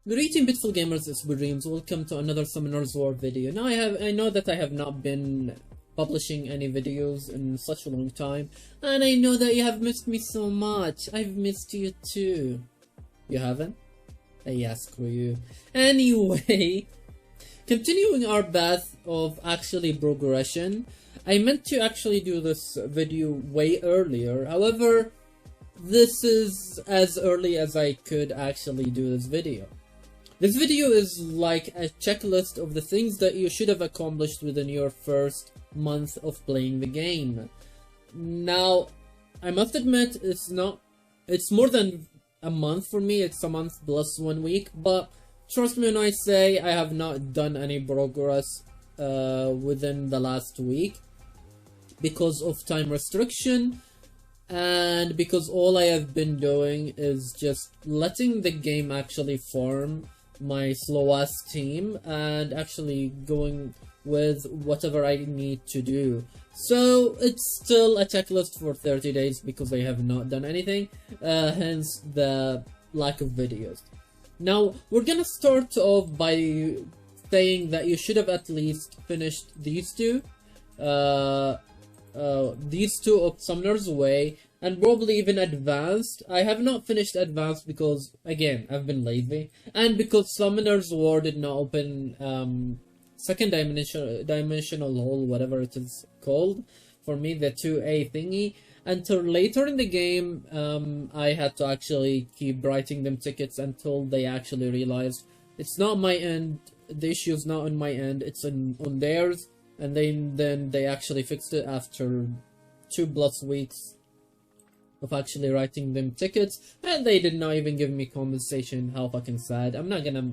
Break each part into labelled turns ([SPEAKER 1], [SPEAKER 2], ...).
[SPEAKER 1] Greeting beautiful gamers, it's BoyDreamz. Welcome to another Summoner's War video. Now I know that I have not been publishing any videos in such a long time, and I know that you have missed me so much. I've missed you too. You haven't? Yeah, screw you. Anyway, continuing our path of actually progression, I meant to actually do this video way earlier. However, this is as early as I could actually do this video. This video is like a checklist of the things that you should have accomplished within your first month of playing the game. Now, I must admit, it's more than a month for me. It's a month plus 1 week, but trust me when I say I have not done any progress within the last week because of time restriction, and because all I have been doing is just letting the game actually form my slow-ass team and actually going with whatever I need to do. So it's still a checklist for 30 days because I have not done anything, hence the lack of videos. Now we're gonna start off by saying that you should have at least finished these two of Summoner's Way, and probably even Advanced. I have not finished Advanced because, again, I've been lazy, and because Summoner's War did not open second dimensional hole, whatever it is called, for me, the 2A thingy, until later in the game. I had to actually keep writing them tickets until they actually realized it's not my end, the issue is not on my end, it's on theirs, and then they actually fixed it after 2+ weeks of actually writing them tickets, and they did not even give me compensation. How fucking sad. I'm not gonna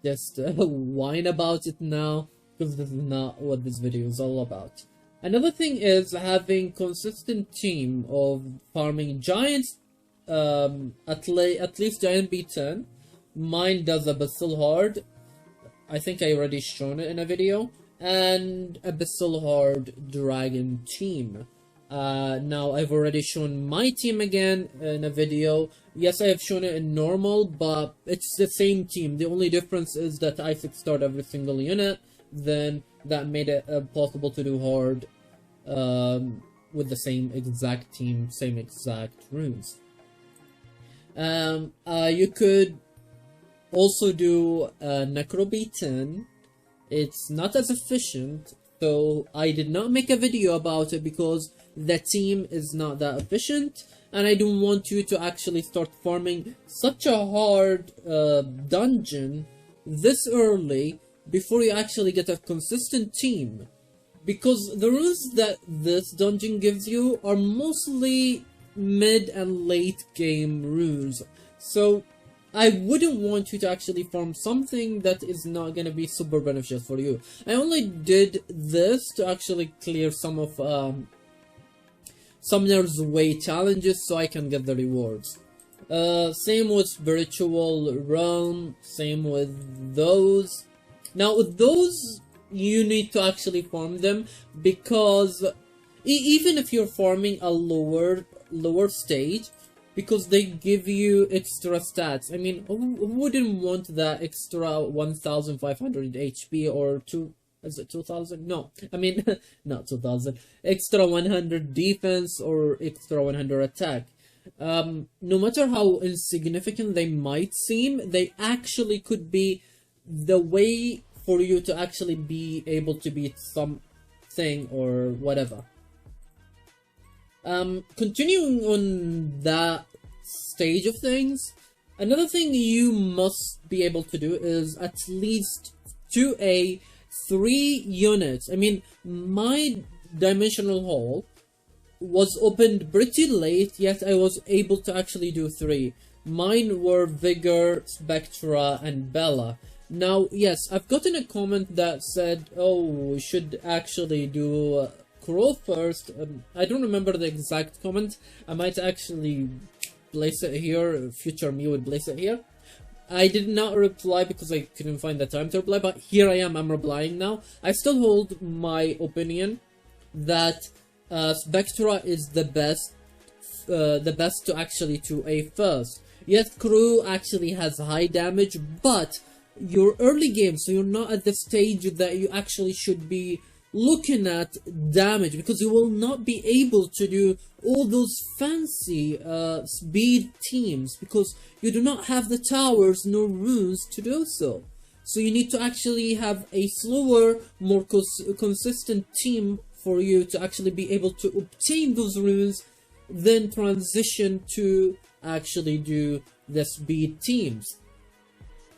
[SPEAKER 1] just whine about it now, because this is not what this video is all about. Another thing is having consistent team of farming giants, at least giant B10. Mine does Abyssal Horde. I think I already shown it in a video. And Abyssal Horde Dragon team. Now I've already shown my team again in a video. Yes, I have shown it in normal, but it's the same team. The only difference is that I 6-starred every single unit. Then that made it possible to do Horde with the same exact team, same exact runes. You could also do Necro B10. It's not as efficient, so I did not make a video about it because the team is not that efficient, and I don't want you to actually start farming such a hard dungeon this early before you actually get a consistent team, because the runes that this dungeon gives you are mostly mid and late game runes, so I wouldn't want you to actually farm something that is not going to be super beneficial for you. I only did this to actually clear some of Summoner's Way challenges so I can get the rewards. Same with Spiritual Realm, same with those. Now with those, you need to actually farm them, because even if you're farming a lower stage, because they give you extra stats. I mean, who wouldn't want that extra 1500 HP or is it 2000? No, I mean, not 2000. Extra 100 defense or extra 100 attack. No matter how insignificant they might seem, they actually could be the way for you to actually be able to beat something or whatever. Continuing on that stage of things, another thing you must be able to do is at least 2A 3 units. I mean, my dimensional hole was opened pretty late, yet I was able to actually do 3. Mine were Vigor, Spectra, and Bella. Now, yes, I've gotten a comment that said, oh, we should actually do Crow first. I don't remember the exact comment. I might actually place it here. Future me would place it here. I did not reply because I couldn't find the time to reply, but here I am. I'm replying now. I still hold my opinion that Spectra is the best to actually 2A first, Yes, crew actually has high damage, but you're early game, so you're not at the stage that you actually should be looking at damage, because you will not be able to do all those fancy speed teams because you do not have the towers nor runes to do so. So you need to actually have a slower, more consistent team for you to actually be able to obtain those runes, then transition to actually do the speed teams.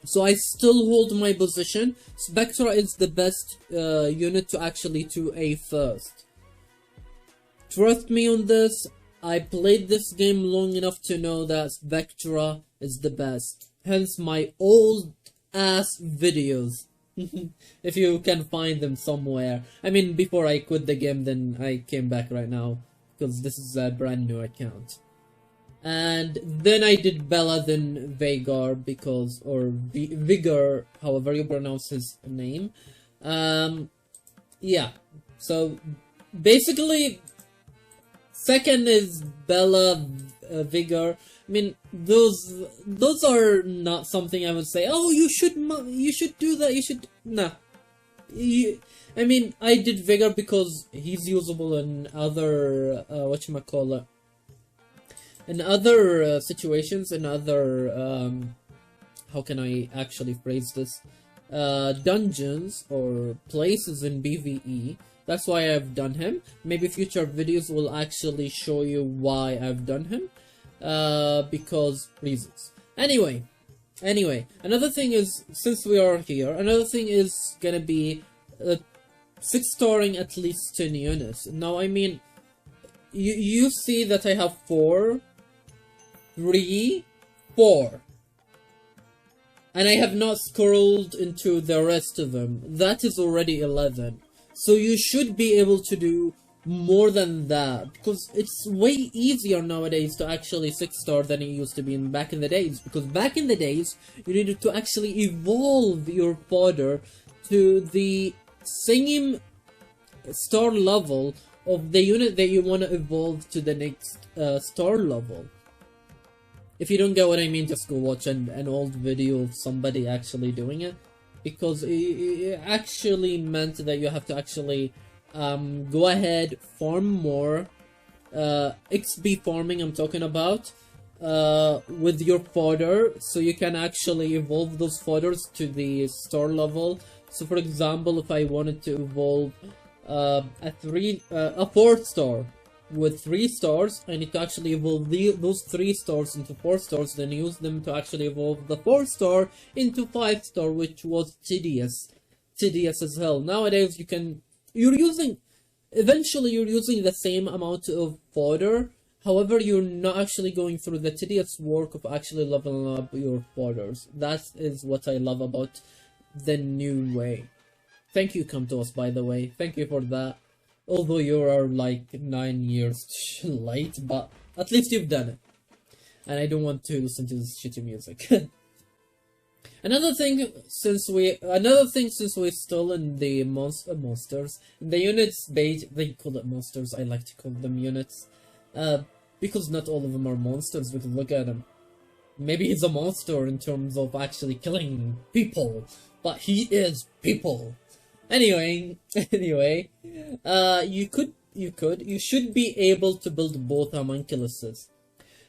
[SPEAKER 1] So I still hold my position. Spectra is the best unit to actually 2A first. Trust me on this. I played this game long enough to know that Spectra is the best. Hence my old ass videos. If you can find them somewhere. I mean, before I quit the game, then I came back right now, because this is a brand new account. And then I did Bella, then Vagar, because, or Vigor, however you pronounce his name. Yeah, so basically, second is Bella, Vigor. I mean, those are not something I would say, oh, you should do that, you should, nah. I mean, I did Vigor because he's usable in other, whatchamacallit, in other situations, in other, how can I actually phrase this, dungeons or places in PvE. That's why I've done him. Maybe future videos will actually show you why I've done him, because reasons. Anyway, another thing is, since we are here, another thing is gonna be 6-starring at least 10 units. Now, I mean, you see that I have 4, 3, 4, and I have not scrolled into the rest of them. That is already 11. So you should be able to do more than that, because it's way easier nowadays to actually 6-star than it used to be back in the days. Because back in the days, you needed to actually evolve your fodder to the same star level of the unit that you want to evolve to the next star level. If you don't get what I mean, just go watch an old video of somebody actually doing it, because it actually meant that you have to actually go ahead, farm more, XP farming I'm talking about, with your fodder, so you can actually evolve those fodders to the star level. So for example, if I wanted to evolve a 4-star with 3 stars, I need to actually evolve those 3 stars into 4 stars, then use them to actually evolve the 4-star into 5-star, which was tedious as hell. Nowadays eventually you're using the same amount of fodder, however you're not actually going through the tedious work of actually leveling up your fodders. That is what I love about the new way. Thank you, Kamtos, by the way, thank you for that. Although you are like 9 years late, but at least you've done it. And I don't want to listen to this shitty music. Another thing, since we're still in the monsters, the units, they call it monsters, I like to call them units. Because not all of them are monsters, because look at him. Maybe he's a monster in terms of actually killing people, but he is people. Anyway, you should be able to build both homunculuses.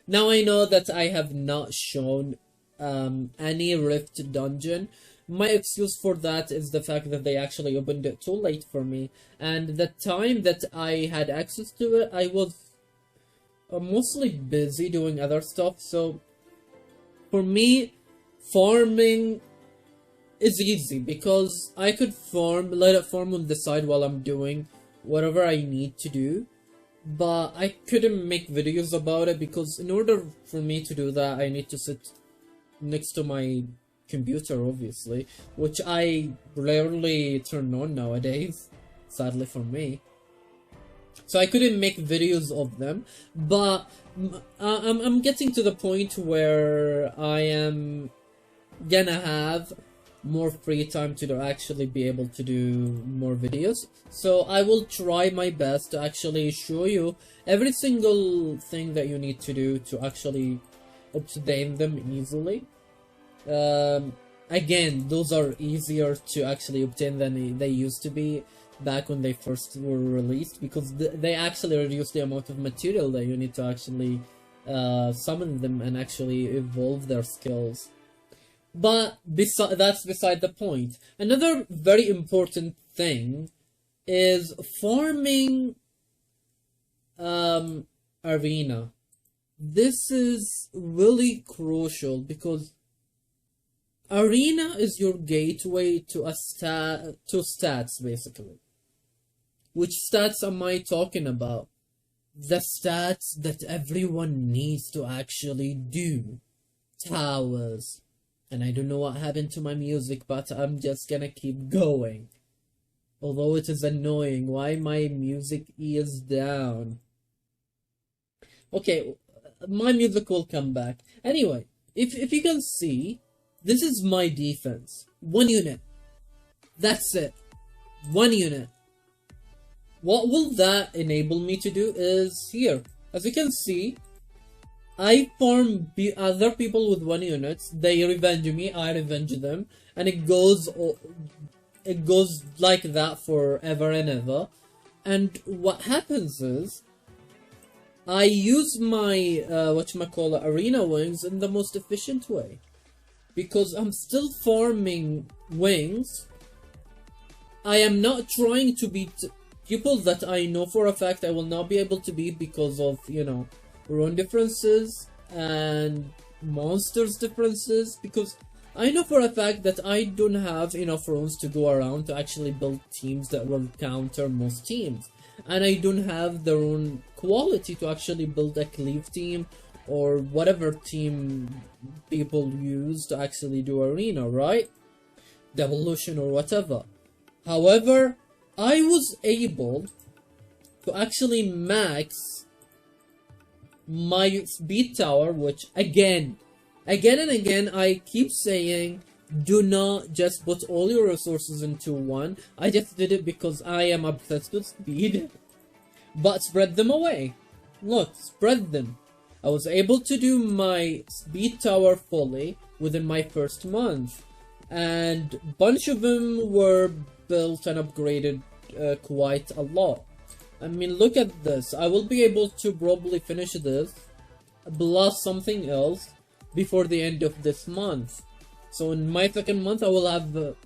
[SPEAKER 1] Now I know that I have not shown any Rift dungeon. My excuse for that is the fact that they actually opened it too late for me, and the time that I had access to it, I was mostly busy doing other stuff. So for me, farming is easy, because I could let it farm on the side while I'm doing whatever I need to do, but I couldn't make videos about it, because in order for me to do that, I need to sit next to my computer, obviously, which I rarely turn on nowadays, sadly for me. So I couldn't make videos of them, but I'm getting to the point where I am gonna have more free time to actually be able to do more videos. So I will try my best to actually show you every single thing that you need to do to actually obtain them easily. Again, those are easier to actually obtain than they used to be back when they first were released, because they actually reduce the amount of material that you need to actually summon them and actually evolve their skills. But that's beside the point. Another very important thing is farming arena. This is really crucial because arena is your gateway to stats, basically. Which stats am I talking about? The stats that everyone needs to actually do. Towers. And I don't know what happened to my music, but I'm just gonna keep going. Although it is annoying why my music is down. Okay, my music will come back. Anyway, if you can see, this is my defense. 1 unit. That's it. 1 unit. What will that enable me to do is here. As you can see, I farm other people with 1 unit. They revenge me, I revenge them, and it goes like that forever and ever. And what happens is, I use my arena wings in the most efficient way, because I'm still farming wings. I am not trying to beat people that I know for a fact I will not be able to beat because of, you know, rune differences and monsters differences, because I know for a fact that I don't have enough runes to go around to actually build teams that will counter most teams, and I don't have the rune quality to actually build a cleave team or whatever team people use to actually do arena, right? Devolution or whatever. However, I was able to actually max my speed tower, which again and again I keep saying, do not just put all your resources into one. I just did it because I am obsessed with speed. But spread them away. Look, spread them. I was able to do my speed tower fully within my first month, and a bunch of them were built and upgraded quite a lot. I mean, look at this. I will be able to probably finish this plus something else before the end of this month. So in my second month I will have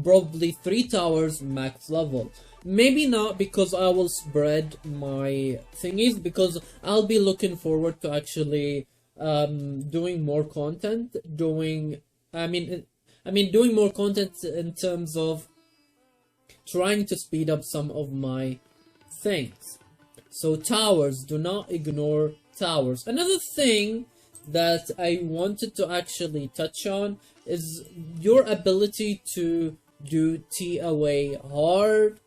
[SPEAKER 1] probably 3 towers max level. Maybe not, because I will spread my thingies, because I'll be looking forward to actually doing more content, doing more content in terms of trying to speed up some of my things. So towers, do not ignore towers. Another thing that I wanted to actually touch on is your ability to do TOA hard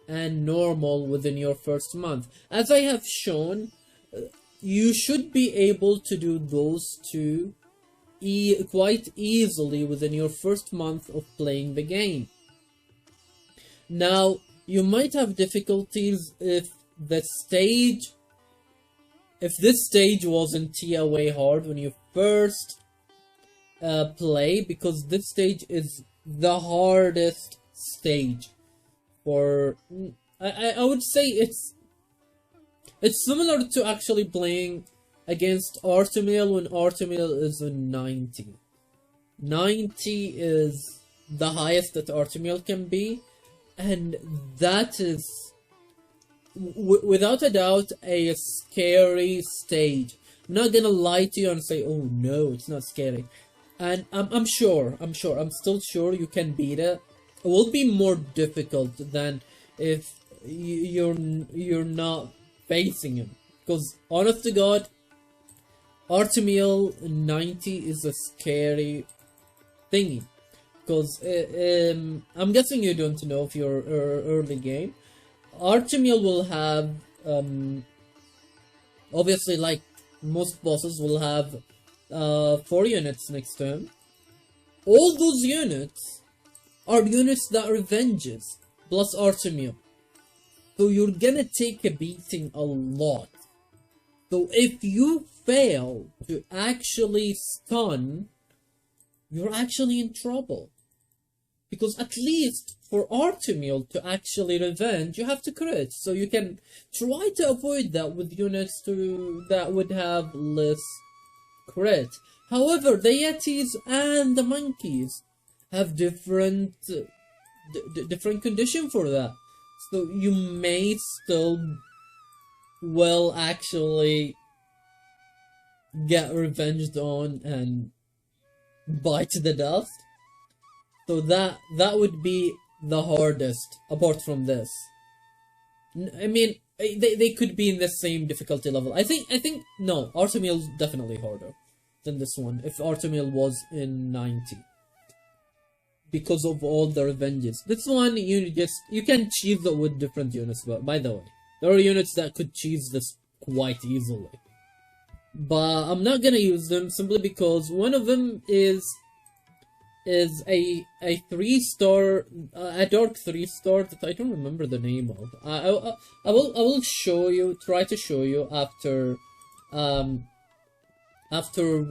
[SPEAKER 1] and normal within your first month. As I have shown, you should be able to do those two quite easily within your first month of playing the game. Now, you might have difficulties if this stage wasn't TOA hard when you first play, because this stage is the hardest stage. For I would say it's similar to actually playing against Artemiel when Artemiel is on 90. 90 is the highest that Artemiel can be, and that is without a doubt a scary stage. I'm not gonna lie to you and say, oh no, it's not scary. And I'm still sure you can beat it. It will be more difficult than if you're not facing him, because honest to God, Artemiel 90 is a scary thingy. Because I'm guessing you don't know of your early game. Artemiel will have obviously, like most bosses, will have 4 units next to him. All those units are units that revenges plus Artemiel. So you're gonna take a beating a lot. So if you fail to actually stun, you're actually in trouble. Because at least for Artemiel to actually revenge, you have to crit. So you can try to avoid that with units that would have less crit. However, the Yetis and the monkeys have different condition for that. So you may still will actually get revenged on and bite the dust. So that would be the hardest apart from this. I mean, they could be in the same difficulty level. I think no, Artemiel's definitely harder than this one if Artemiel was in 90. Because of all the revenges. This one you can cheese it with different units, but by the way, there are units that could cheese this quite easily. But I'm not gonna use them simply because one of them is a 3-star, a dark 3-star that I don't remember the name of. I will show you, try to show you after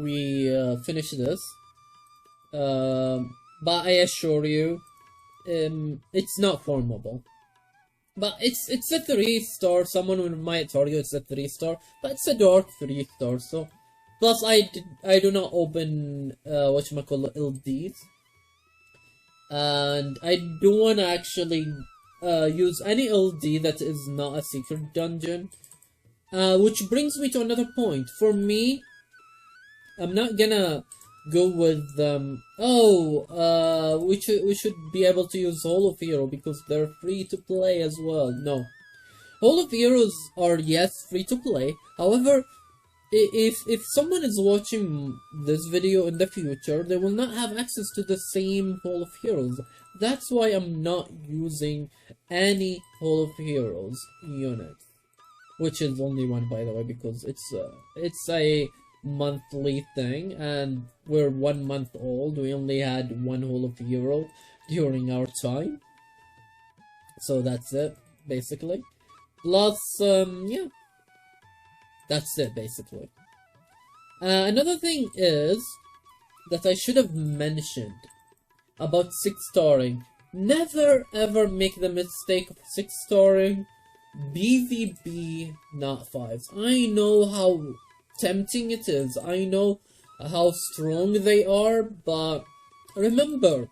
[SPEAKER 1] we finish this. But I assure you, it's not formable. But it's a 3-star. Someone might argue it's a 3-star, but it's a dark 3-star. So, plus I do not open whatchamacallit LDs, and I don't want to actually use any LD that is not a secret dungeon. Which brings me to another point. For me, I'm not gonna go with we should be able to use Hall of Hero because they're free to play as well. No, Hall of Heroes are, yes, free to play. However, if someone is watching this video in the future, they will not have access to the same Hall of Heroes. That's why I'm not using any Hall of Heroes unit, which is only one, by the way, because it's a monthly thing, and we're 1 month old. We only had one Hall of Hero during our time, so that's it basically. Plus, yeah, that's it basically. Another thing is that I should have mentioned about 6-starring. Never ever make the mistake of 6-starring BVB, not 5s. I know how tempting it is. I know how strong they are, but remember,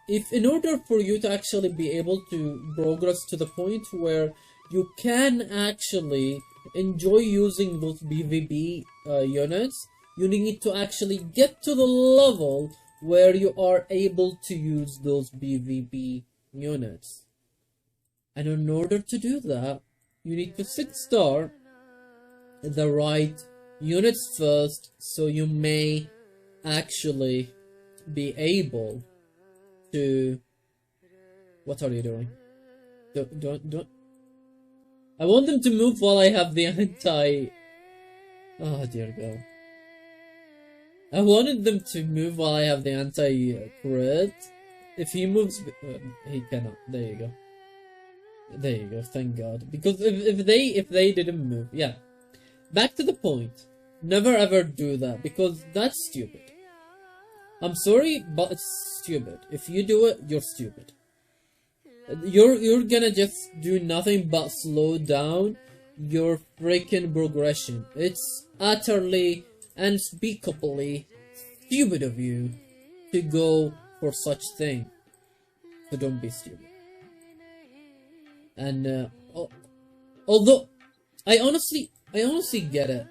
[SPEAKER 1] if in order for you to actually be able to progress to the point where you can actually enjoy using those BVB units, you need to actually get to the level where you are able to use those BVB units. And in order to do that, you need to 6-star the right units first, so you may actually be able to... What are you doing? Don't... I want them to move while I have the anti... Oh dear God. I wanted them to move while I have the anti-crit. If he moves... he cannot. There you go. There you go, thank God. Because if they didn't move... Yeah. Back to the point. Never ever do that, because that's stupid. I'm sorry, but it's stupid. If you do it, you're stupid. You're gonna just do nothing but slow down your freaking progression. It's utterly, unspeakably stupid of you to go for such thing. So don't be stupid. And although I honestly get it.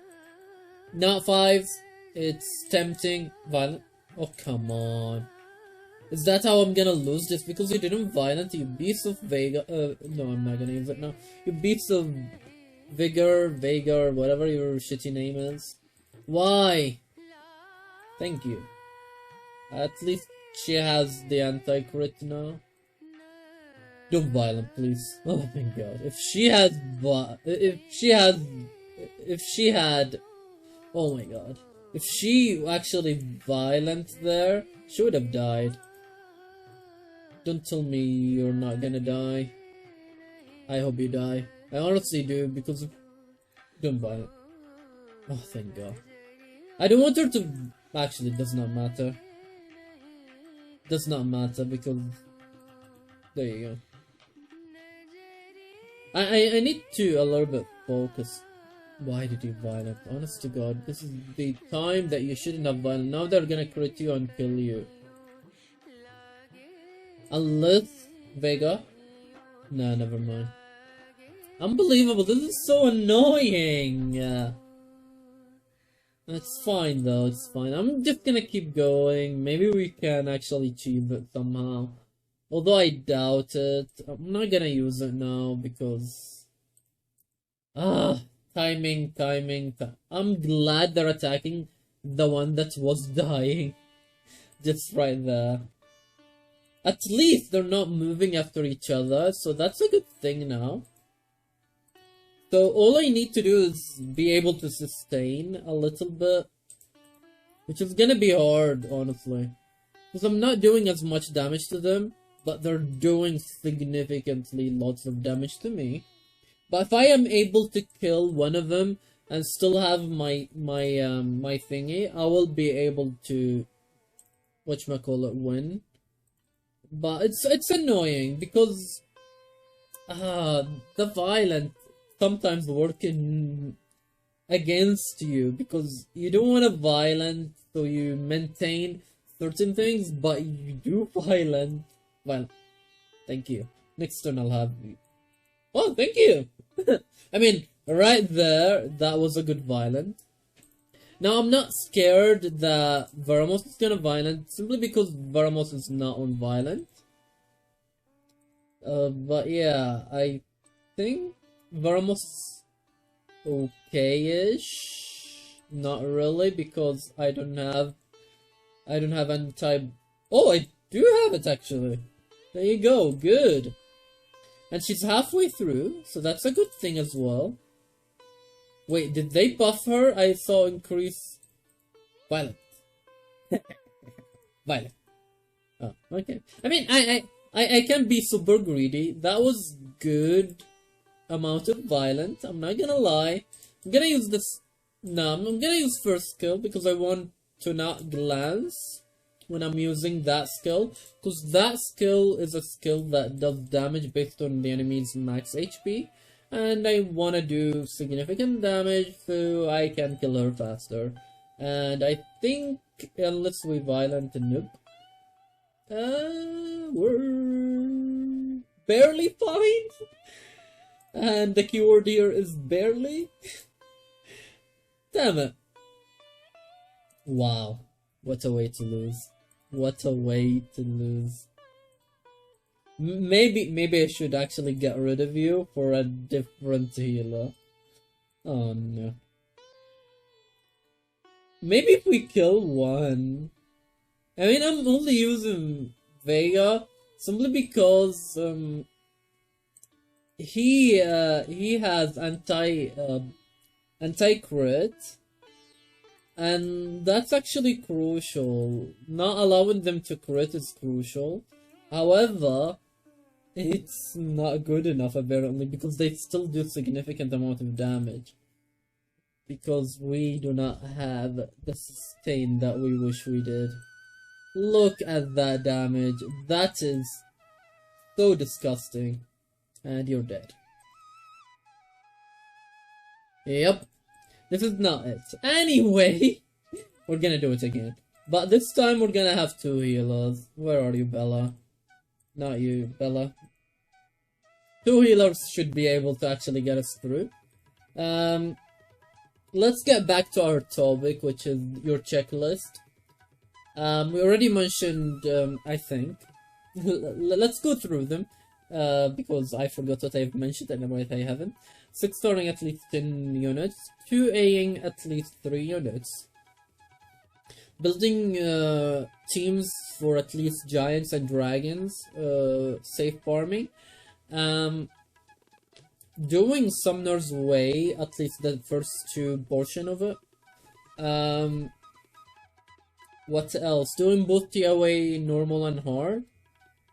[SPEAKER 1] Not 5s, it's tempting, violent. Oh, come on. Is that how I'm gonna lose just because you didn't violent, you beast of Vega? No, I'm not gonna use it now. You beast of Vega, whatever your shitty name is. Why? Thank you. At least she has the anti-crit now. Don't violent, please. Oh my God. If she had, oh my God. If she actually violent there, she would have died. Don't tell me you're not gonna die. I hope you die. I honestly do, because of... Don't violent. Oh, thank God. I don't want her to... Actually, it does not matter. Does not matter because... There you go. I need to a little bit focus. Why did you violent? Honest to God, this is the time that you shouldn't have violent. Now they're gonna crit you and kill you. Unless Vega. Nah, never mind. Unbelievable, this is so annoying. It's fine though, it's fine. I'm just gonna keep going. Maybe we can actually achieve it somehow. Although I doubt it. I'm not gonna use it now because... Timing. I'm glad they're attacking the one that was dying. Just right there. At least they're not moving after each other, so that's a good thing now. So all I need to do is be able to sustain a little bit. Which is gonna be hard, honestly. Because I'm not doing as much damage to them, but they're doing significantly lots of damage to me. But if I am able to kill one of them and still have my thingy, I will be able to whatchamacallit win. But it's annoying because the violent sometimes working against you because you don't want to violent, so you maintain certain things, but you do violent. Well, thank you. Next turn I'll have you. Oh, thank you. I mean, right there, that was a good violent. Now I'm not scared that Varamos is gonna violent simply because Varamos is not on violent. But yeah, I think Varamos is okay-ish. Not really because I don't have anti. Oh, I do have it actually. There you go, good. And she's halfway through, so that's a good thing as well. Wait, did they buff her? I saw increase... Violent. Violent. Oh, okay. I mean, I can be super greedy. That was good amount of violence. I'm not gonna lie. I'm gonna use this... No, I'm gonna use first skill because I want to not glance when I'm using that skill, because that skill is a skill that does damage based on the enemy's max HP, and I want to do significant damage so I can kill her faster. And I think, unless we violent a noob, we're barely fine, and the keyword here is barely. Damn it. Wow, what a way to lose. What a way to lose. Maybe I should actually get rid of you for a different healer. Oh no. Maybe if we kill one. I mean, I'm only using Vega simply because he has anti-crit. And that's actually crucial. Not allowing them to crit is crucial. However, it's not good enough apparently because they still do significant amount of damage. Because we do not have the sustain that we wish we did. Look at that damage. That is so disgusting. And you're dead. Yep. This is not it. Anyway, we're gonna do it again. But this time we're gonna have two healers. Where are you, Bella? Not you, Bella. Two healers should be able to actually get us through. Let's get back to our topic, which is your checklist. We already mentioned, I think. Let's go through them. Because I forgot what I've mentioned and what I haven't. 6 starting at least 10 units, 2 Aing at least 3 units. Building teams for at least giants and dragons, safe farming. Doing Summoner's Way, at least the first 2 portion of it. What else? Doing both TOA normal and hard.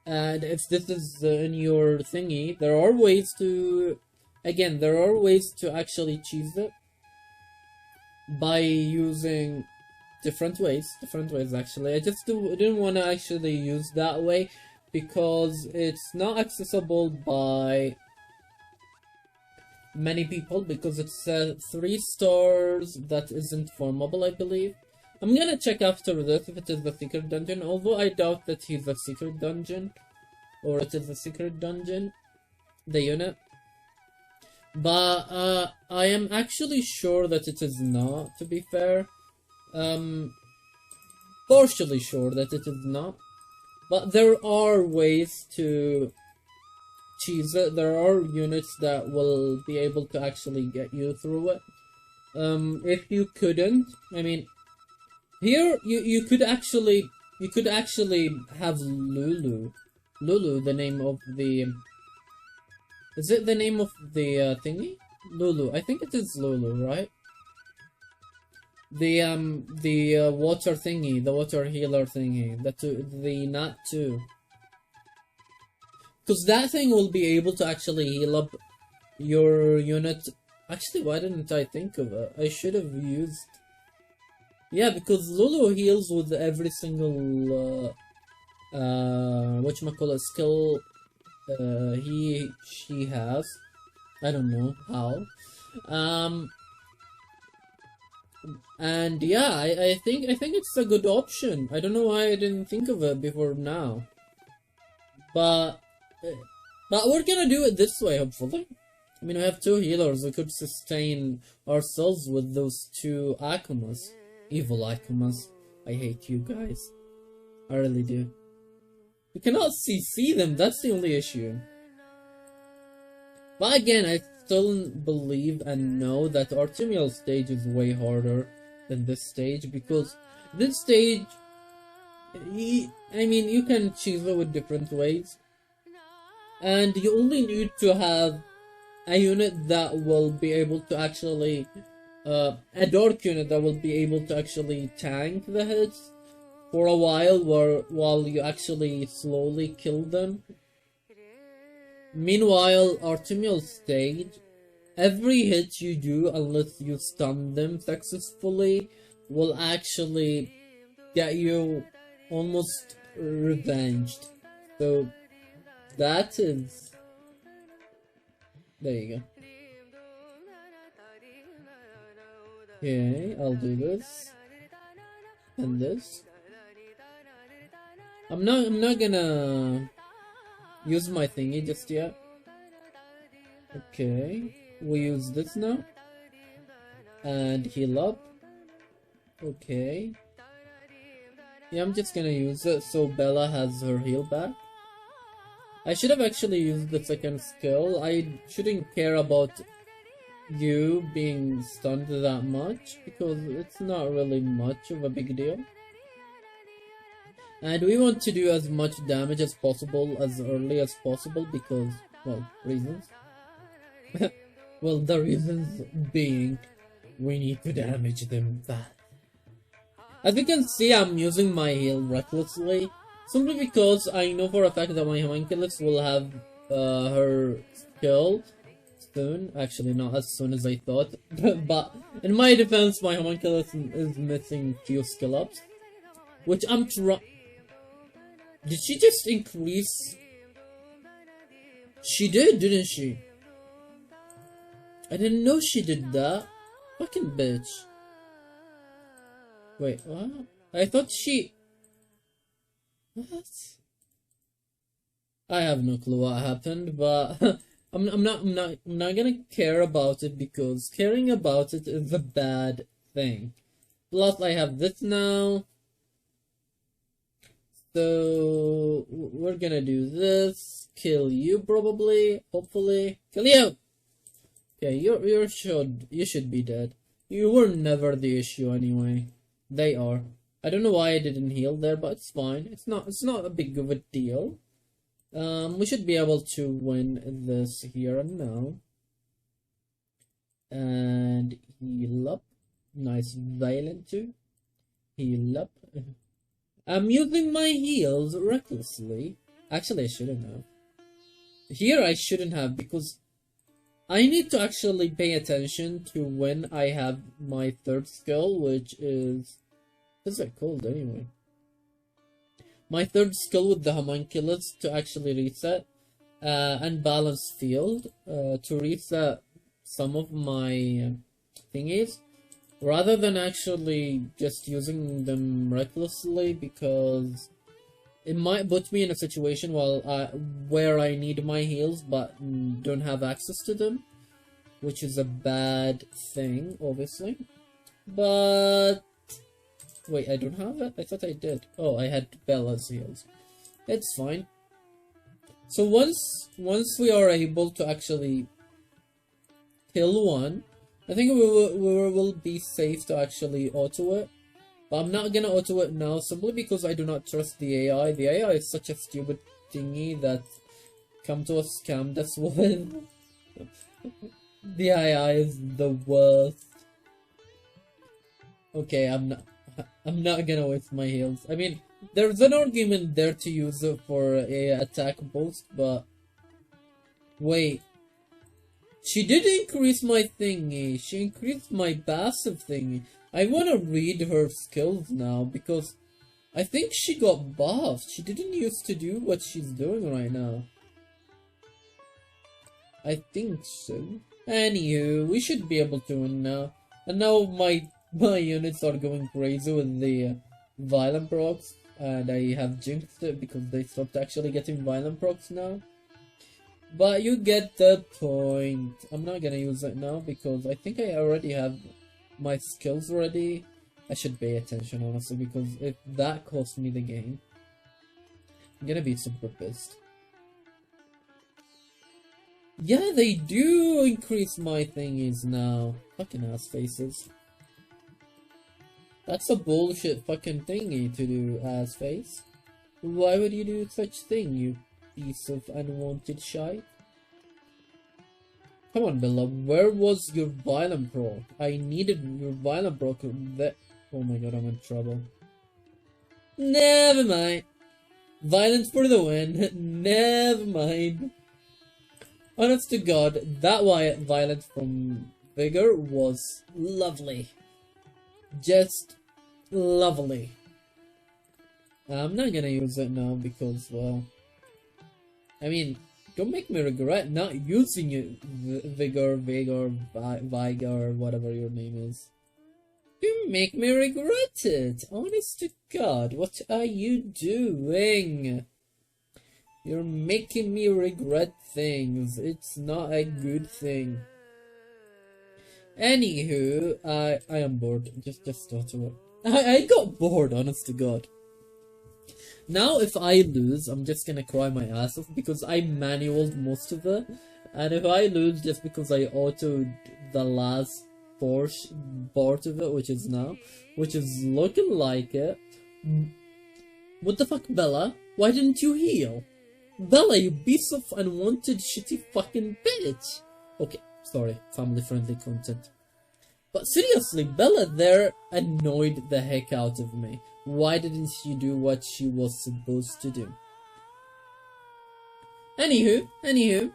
[SPEAKER 1] And if this is in your thingy, there are ways to... Again, there are ways to actually achieve it. by using different ways actually. I just didn't want to actually use that way because it's not accessible by many people, because it's 3 stars that isn't farmable, I believe. I'm gonna check after this if it is the secret dungeon, although I doubt that he's a secret dungeon, or it is a secret dungeon, the unit. But I am actually sure that it is not, to be fair. Partially sure that it is not. But there are ways to cheese it. There are units that will be able to actually get you through it. If you couldn't, I mean, here you could actually have Lulu, the name of the. Is it the name of the thingy? Lulu. I think it is Lulu, right? The water thingy, the water healer thingy, the Nat 2. Because that thing will be able to actually heal up your unit. Actually, why didn't I think of it? I should have used. Yeah, because Lulu heals with every single whatchamacallit skill she has. I don't know how. And yeah, I think it's a good option. I don't know why I didn't think of it before now. But we're gonna do it this way, hopefully. I mean, we have 2 healers. We could sustain ourselves with those 2 Akumas. Evil Akumas. I hate you guys. I really do. We cannot CC them, that's the only issue. But again, I still believe and know that Artemiel stage is way harder than this stage, because this stage, I mean, you can cheese it with different ways. And you only need to have a unit that will be able to actually, a dark unit that will be able to actually tank the hits for a while you actually slowly kill them. Meanwhile, Artemiel stage, every hit you do, unless you stun them successfully, will actually get you almost revenged. So that is... There you go. Okay, I'll do this. And this. I'm not gonna use my thingy just yet. Okay, we use this now. And heal up. Okay. Yeah, I'm just gonna use it so Bella has her heal back. I should have actually used the second skill. I shouldn't care about you being stunned that much, because it's not really much of a big deal. And we want to do as much damage as possible, as early as possible, because, well, reasons. Well, the reasons being, we need to damage them fast. As you can see, I'm using my heal recklessly, simply because I know for a fact that my homunculus will have her skill soon. Actually, not as soon as I thought, but in my defense, my homunculus is missing few skill ups, which I'm trying. Did she just increase? She did, didn't she? I didn't know she did that. Fucking bitch. Wait, what? I thought she... What? I have no clue what happened, but I'm not gonna care about it, because caring about it is a bad thing. Plus, I have this now. So we're gonna do this. Kill you probably, hopefully. Kill you. Okay, you should be dead. You were never the issue anyway. They are. I don't know why I didn't heal there, but it's fine. It's not a big of a deal. We should be able to win this here and now. And heal up. Nice violent too. Heal up. I'm using my heals recklessly. Actually, I shouldn't have. Here I shouldn't have, because I need to actually pay attention to when I have my third skill, which is... What's it called anyway? My third skill with the homunculus to actually reset. Unbalanced field. To reset some of my thingies. Rather than actually just using them recklessly, because it might put me in a situation where I need my heals but don't have access to them, which is a bad thing, obviously. But wait, I don't have it? I thought I did. Oh, I had Bella's heals. It's fine. So once we are able to actually kill one, I think we will be safe to actually auto it. But I'm not gonna auto it now simply because I do not trust the AI. The AI is such a stupid thingy that come to us scammed us with. The AI is the worst. Okay, I'm not gonna waste my heals. I mean, there's an argument there to use it for a attack boost, but wait. She did increase my thingy. She increased my passive thingy. I wanna read her skills now because I think she got buffed. She didn't used to do what she's doing right now. I think so. Anywho, we should be able to win now. And now my units are going crazy with the violent procs. And I have jinxed it because they stopped actually getting violent procs now. But you get the point. I'm not gonna use it now because I think I already have my skills ready. I should pay attention honestly, because if that cost me the game, I'm gonna be super pissed. Yeah, they do increase my thingies now. Fucking ass faces. That's a bullshit fucking thingy to do, ass face. Why would you do such thing, you piece of unwanted shite? Come on, Bella, where was your violent proc? I needed your violent proc. Oh my god, I'm in trouble. Never mind. Violence for the win. Never mind. Honest to god, that violence from Vigor was lovely. Just lovely. I'm not gonna use it now because, well, I mean, don't make me regret not using it, Vigor, Vigor, whatever your name is. You make me regret it. Honest to God, what are you doing? You're making me regret things. It's not a good thing. Anywho, I am bored. Just start to it. I got bored, honest to God. Now, if I lose, I'm just gonna cry my ass off because I manualed most of it. And if I lose just because I autoed the last part of it, which is looking like it. What the fuck, Bella? Why didn't you heal? Bella, you piece of unwanted shitty fucking bitch! Okay, sorry, family-friendly content. But seriously, Bella there annoyed the heck out of me. Why didn't she do what she was supposed to do? Anywho,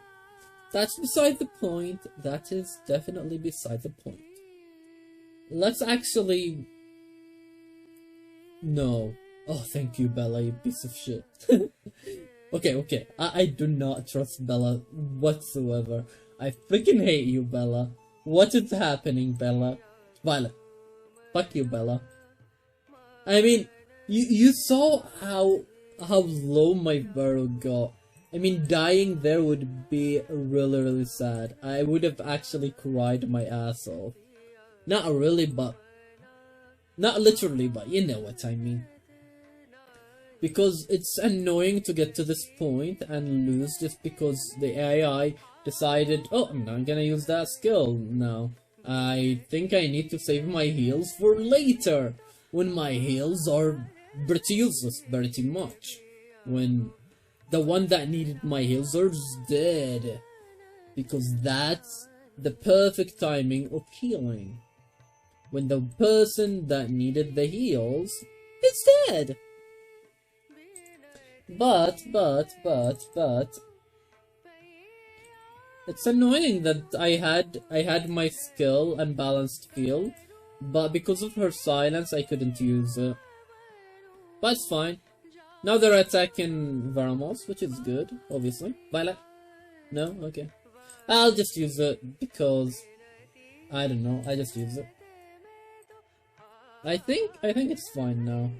[SPEAKER 1] that's beside the point. That is definitely beside the point. Let's actually... No. Oh, thank you, Bella, you piece of shit. Okay, I do not trust Bella whatsoever. I freaking hate you, Bella. What is happening, Bella? Violet. Fuck you, Bella. I mean, you saw how low my barrel got. I mean, dying there would be really sad. I would have actually cried my ass off. Not really, but... Not literally, but you know what I mean. Because it's annoying to get to this point and lose just because the AI decided, oh, I'm not gonna use that skill now. I think I need to save my heals for later, when my heals are pretty useless, pretty much. When the one that needed my heals are dead. Because that's the perfect timing of healing. When the person that needed the heals is dead. But, It's annoying that I had my skill and balanced field, but because of her silence, I couldn't use it. But it's fine. Now they're attacking Varamos, which is good, obviously. Violet? No? Okay. I'll just use it because I don't know, I just use it. I think it's fine now.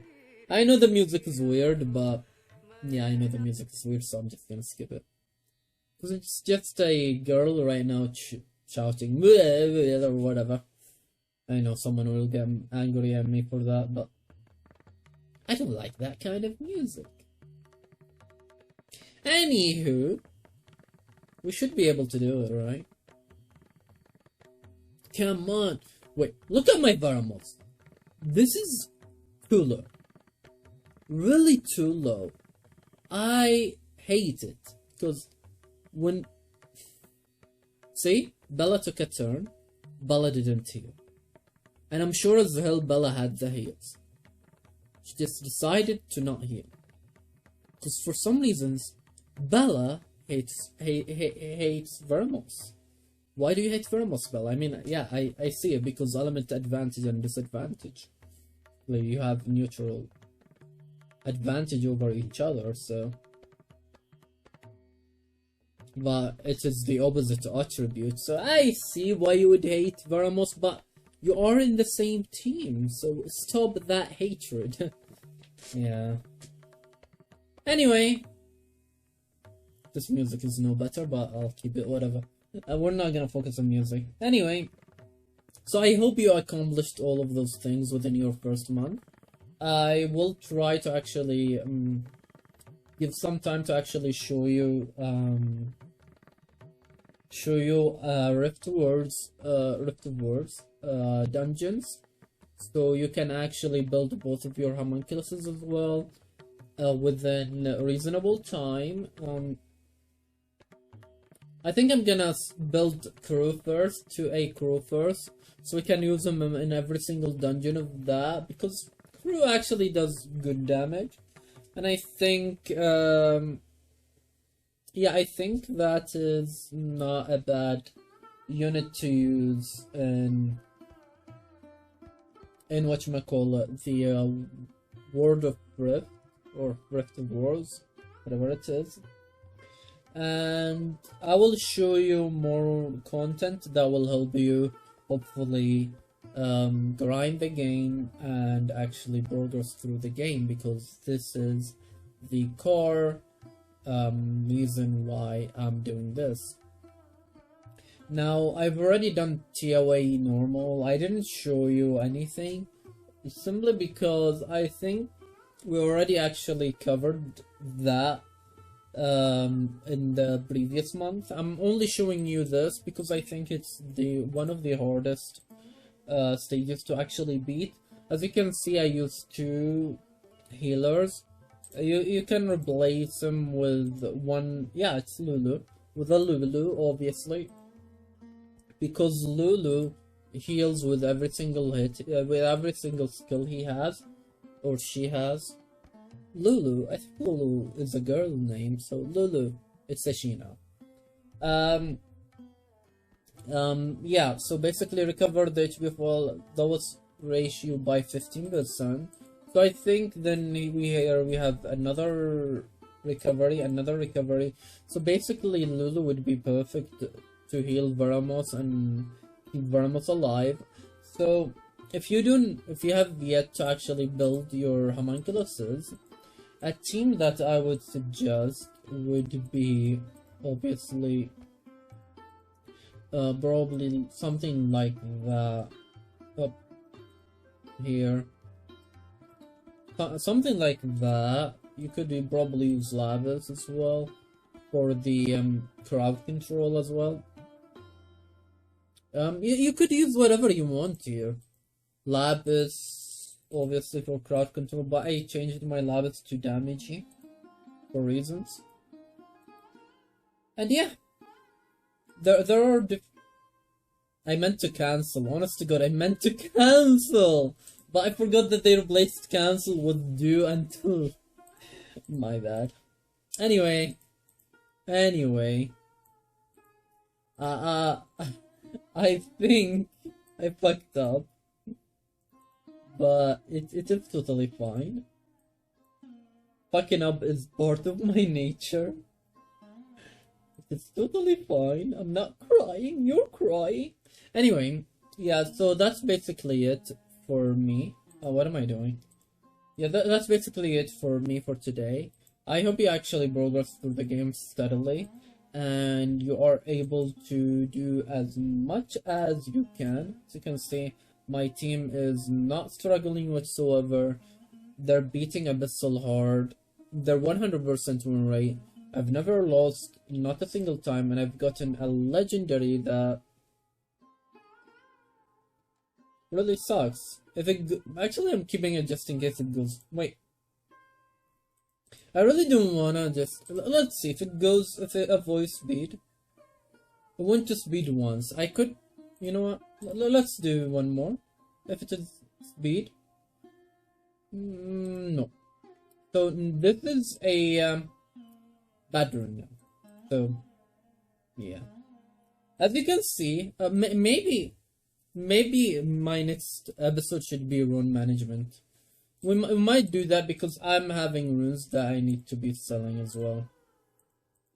[SPEAKER 1] I know the music is weird, but yeah, I know the music is weird, so I'm just gonna skip it. Because it's just a girl right now shouting or whatever. I know someone will get angry at me for that, but I don't like that kind of music. Anywho, we should be able to do it, right? Come on. Wait, look at my Varamos. This is too low. Really too low. I hate it. Because when... See? Bella took a turn. Bella didn't heal. And I'm sure as hell Bella had the heals. She just decided to not heal. Because for some reasons, Bella hates Vermos. Why do you hate Vermos, Bella? I mean, yeah, I see it because element advantage and disadvantage. Like, you have neutral advantage over each other, so... But it is the opposite attribute, so I see why you would hate Vermos, but you are in the same team, so stop that hatred. Yeah. Anyway. This music is no better, but I'll keep it, whatever. We're not gonna focus on music. Anyway. So I hope you accomplished all of those things within your first month. I will try to actually give some time to actually show you Rift of Words dungeons, so you can actually build both of your homunculuses as well within a reasonable time. I think I'm gonna build crew first to a crew first, so we can use them in every single dungeon of that, because crew actually does good damage. And I think yeah, I think that is not a bad unit to use in whatchamacallit, the World of Rift, or Rift of Wars, whatever it is. And I will show you more content that will help you hopefully grind the game and actually progress through the game, because this is the core reason why I'm doing this. Now, I've already done TOA normal. I didn't show you anything simply because I think we already actually covered that in the previous month. I'm only showing you this because I think it's one of the hardest stages to actually beat. As you can see, I used 2 healers. You can replace them with one. Yeah, it's Lulu, with a Lulu, obviously, because Lulu heals with every single hit, with every single skill he has or she has. Lulu, I think Lulu is a girl name, so Lulu, it's a she now. Yeah, so basically recover the HP of all those ratio by 15%. So I think then we have another recovery. So basically Lulu would be perfect to heal Veramos and keep Veramos alive. So if you have yet to actually build your homunculuses, a team that I would suggest would be obviously probably something like that up here. Something like that. You could probably use Lapis as well for the crowd control as well. You could use whatever you want here. Lapis, obviously, for crowd control, but I changed my Lapis to damagey for reasons. And yeah, there are I meant to cancel. Honest to God, I meant to cancel. But I forgot that they replaced cancel with do and do. My bad. Anyway. I think I fucked up, but it is totally fine. Fucking up is part of my nature. It's totally fine. I'm not crying. You're crying. Anyway, yeah, so that's basically it for me. What am I doing? Yeah, that's basically it for me for today. I hope you actually progress through the game steadily and you are able to do as much as you can. As you can see, my team is not struggling whatsoever. They're beating Abyssal hard. They're 100% win rate. I've never lost, not a single time, and I've gotten a legendary that really sucks. If it actually, I'm keeping it just in case it goes. Wait, I really don't wanna just. Let's see if it goes. If it avoids speed, I want to speed once. I could, you know what? Let's do one more. If it is speed, no. So this is a bad run now. So yeah, as you can see, maybe my next episode should be rune management. We might do that because I'm having runes that I need to be selling as well.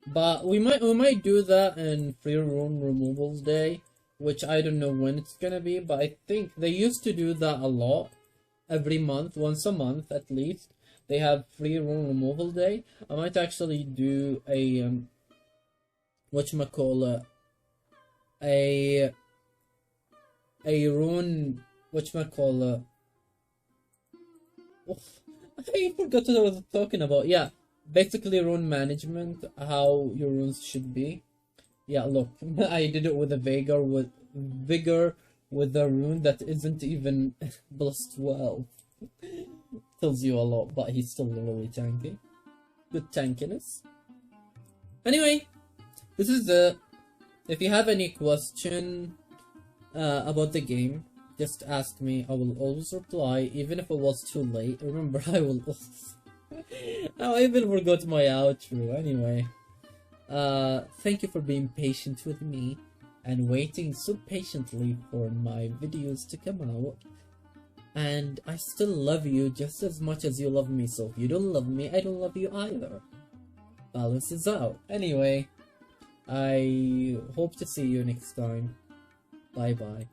[SPEAKER 1] But we might do that in free rune removals day, which I don't know when it's gonna be, but I think they used to do that a lot. Every month, once a month at least, they have free rune removal day. I might actually do a whatchamacallit, a rune whatchamacallit. Oh, I forgot what I was talking about. Yeah, basically rune management, how your runes should be. Yeah, look, I did it with a vigor with a rune that isn't even plus 12. Tells you a lot, but he's still really tanky. Good tankiness. Anyway, this is it. If you have any question about the game, just ask me. I will always reply, even if it was too late. Remember, I will always... I even forgot my outro. Anyway, thank you for being patient with me and waiting so patiently for my videos to come out. And I still love you just as much as you love me, so if you don't love me, I don't love you either. Balance is out. Anyway, I hope to see you next time. Bye bye.